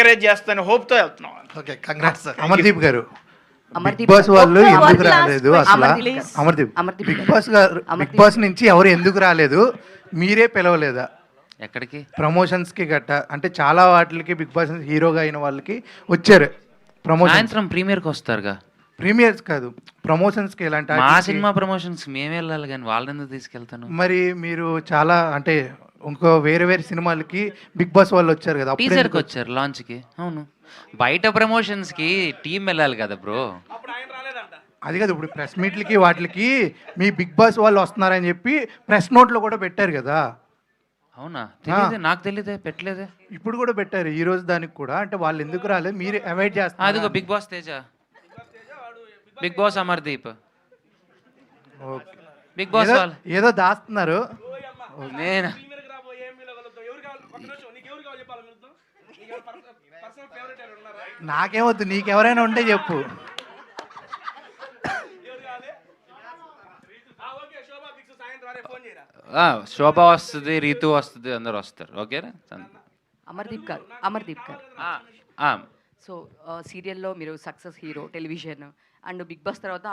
Encourage చేస్తాను హోప్తో వెళ్తున్నాం. Okay, congrats sir. Amardeep గారు, బిగ్ అమర్దీప్ బాస్ వాళ్ళు ఒక్క ఎందుకు one last రాలేదు question. అసలు? అమర్దీప్. అమర్దీప్, అమర్దీప్ బిగ్ గారు. బాస్ గారు, బిగ్ అమర్దీప్. బాస్ నుంచి ఎవరు ఎందుకు రాలేదు? మీరే పిలవలేదా ఎక్కడికి? ప్రమోషన్స్కి గట్ట? అంటే చాలా వాటికి బిగ్ బాస్ హీరోగా అయిన వాళ్ళకి వచ్చారు ప్రమోషన్. సాయంత్రం ప్రీమియర్కి వస్తారుగా. ప్రీమియర్స్ కాదు, ప్రమోషన్స్కి ఎలాంటి మా వాటికి? సినిమా ప్రమోషన్స్ మేము వెళ్ళాలి కానీ వాళ్ళని ఎందుకు తీసుకెళ్తాను? మరి మీరు చాలా అంటే ఇంకో వేరే వేరే సినిమాలకి బిగ్ బాస్ వాళ్ళు వచ్చారు కదా, అప్పుడు టీజర్కి ఎందుకు వచ్చారు, లాంచ్కి. అవును, బయట ప్రమోషన్స్కి టీం వెళ్ళాలి కదా బ్రో. అది కాదు, ఇప్పుడు ప్రెస్ మీట్లకి వాటికి మీ బిగ్ బాస్ వాళ్ళు వస్తున్నారని చెప్పి ప్రెస్ నోట్లో కూడా పెట్టారు కదా. అవునా? తెలియదే, నాకు తెలియదే, పెట్టలేదే. ఇప్పుడు కూడా పెట్టారు ఈ రోజు దానికి కూడా. అంటే వాళ్ళు ఎందుకు రాలేదు, మీరు అవాయిడ్ అదిగో చేస్తారు. Bigg Boss Teja, Bigg Boss Amardeep, Bigg Boss వాళ్ళు. ఏదో దాస్తున్నారు. నేను నాకేమొద్దు, నీకెవరైనా ఉంటే చెప్పు. శోభ వస్తుంది, రీతు వస్తుంది, అందరు వస్తారు. ఓకేనా? అమర్దీప్ గారు, అమర్దీప్ గారు, సో సీరియల్లో మీరు success hero, television and Bigg Boss తర్వాత